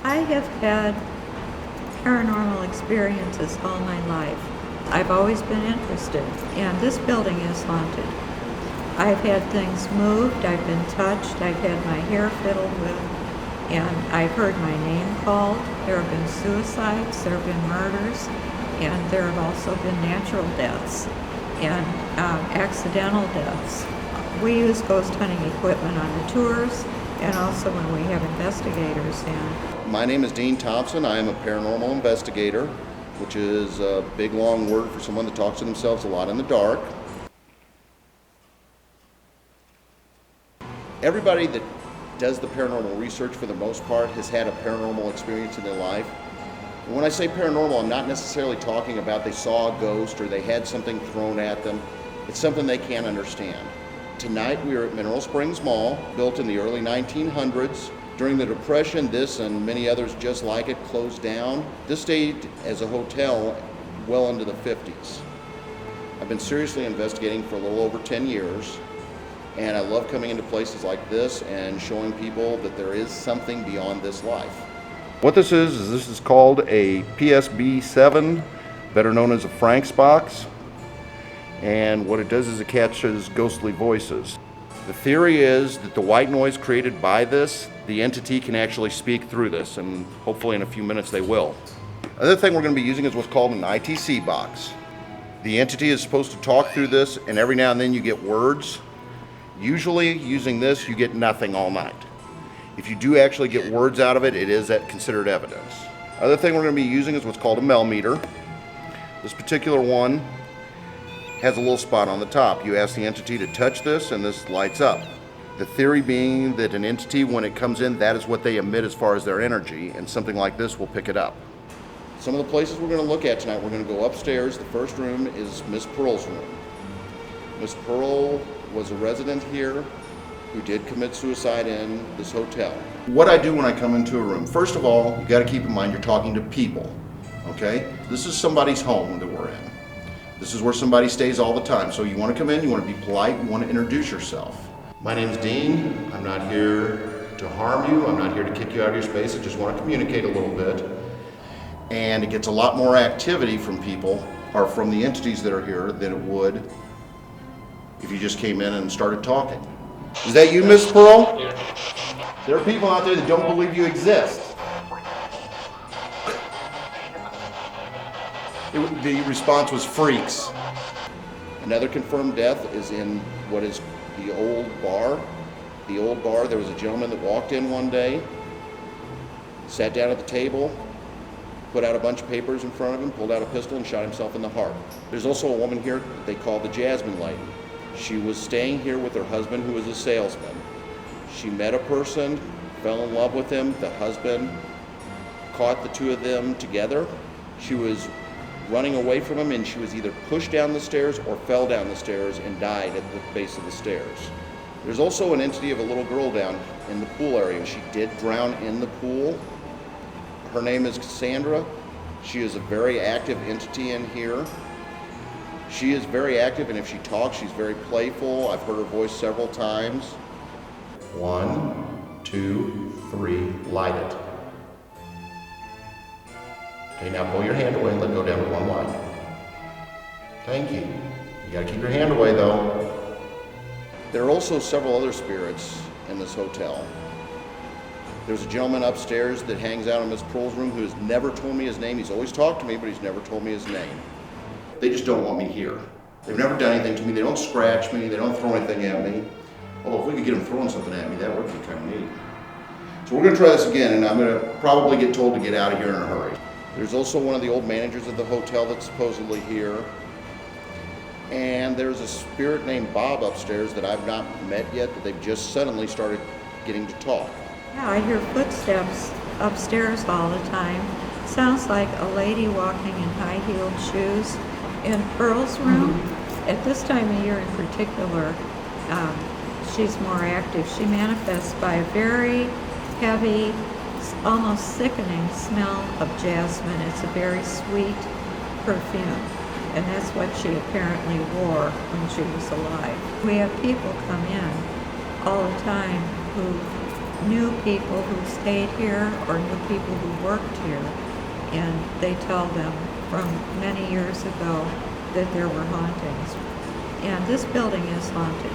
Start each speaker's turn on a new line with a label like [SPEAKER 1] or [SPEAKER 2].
[SPEAKER 1] I have had paranormal experiences all my life. I've always been interested, and this building is haunted. I've had things moved, I've been touched, I've had my hair fiddled with, and I've heard my name called. There have been suicides, there have been murders, and there have also been natural deaths and accidental deaths. We use ghost hunting equipment on the tours and also when we have investigators in.
[SPEAKER 2] My name is Dean Thompson. I am a paranormal investigator, which is a big long word for someone that talks to themselves a lot in the dark. Everybody that does the paranormal research for the most part has had a paranormal experience in their life. And when I say paranormal, I'm not necessarily talking about they saw a ghost or they had something thrown at them. It's something they can't understand. Tonight we are at Mineral Springs Mall, built in the early 1900s. During the Depression, this and many others just like it closed down. This stayed as a hotel well into the 50s. I've been seriously investigating for a little over 10 years, and I love coming into places like this and showing people that there is something beyond this life. What this is called a PSB-7, better known as a Frank's box. And what it does is it catches ghostly voices. The theory is that the white noise created by this, the entity can actually speak through this, and hopefully in a few minutes they will. Another thing we're going to be using is what's called an ITC box. The entity is supposed to talk through this, and every now and then you get words. Usually using this, you get nothing all night. If you do actually get words out of it, it is considered evidence. Other thing we're going to be using is what's called a Mel meter. This particular one has a little spot on the top. You ask the entity to touch this and this lights up. The theory being that an entity, when it comes in, that is what they emit as far as their energy, and something like this will pick it up. Some of the places we're going to look at tonight, we're going to go upstairs. The first room is Miss Pearl's room. Miss Pearl was a resident here who did commit suicide in this hotel. What I do when I come into a room, first of all, you got to keep in mind you're talking to people, okay? This is somebody's home that we're in. This is where somebody stays all the time. So you want to come in, you want to be polite, you want to introduce yourself. My name's Dean. I'm not here to harm you. I'm not here to kick you out of your space. I just want to communicate a little bit. And it gets a lot more activity from people, or from the entities that are here, than it would if you just came in and started talking. Is that you, Miss Pearl? Yeah. There are people out there that don't believe you exist. The response was freaks. Another confirmed death is in what is the old bar. The old bar, there was a gentleman that walked in one day, sat down at the table, put out a bunch of papers in front of him, pulled out a pistol, and shot himself in the heart. There's also a woman here that they call the Jasmine Lady. She was staying here with her husband, who was a salesman. She met a person, fell in love with him. The husband caught the two of them together. She was running away from him, and she was either pushed down the stairs or fell down the stairs and died at the base of the stairs. There's also an entity of a little girl down in the pool area. She did drown in the pool. Her name is Cassandra. She is a very active entity in here. She is very active, and if she talks, she's very playful. I've heard her voice several times. 1, 2, 3, light it. Okay, now pull your hand away and let go down to one line. Thank you. You gotta keep your hand away though. There are also several other spirits in this hotel. There's a gentleman upstairs that hangs out in Miss Pearl's room who has never told me his name. He's always talked to me, but he's never told me his name. They just don't want me here. They've never done anything to me. They don't scratch me. They don't throw anything at me. Although if we could get them throwing something at me, that would be kind of neat. So we're gonna try this again, and I'm gonna probably get told to get out of here in a hurry. There's also one of the old managers of the hotel that's supposedly here. And there's a spirit named Bob upstairs that I've not met yet, that they've just suddenly started getting to talk.
[SPEAKER 1] Yeah, I hear footsteps upstairs all the time. Sounds like a lady walking in high-heeled shoes. In Pearl's room, at this time of year in particular, she's more active. She manifests by a very heavy, almost sickening smell of jasmine. It's a very sweet perfume, and that's what she apparently wore when she was alive. We have people come in all the time who new people who stayed here or new people who worked here, and they tell them from many years ago that there were hauntings. And this building is haunted.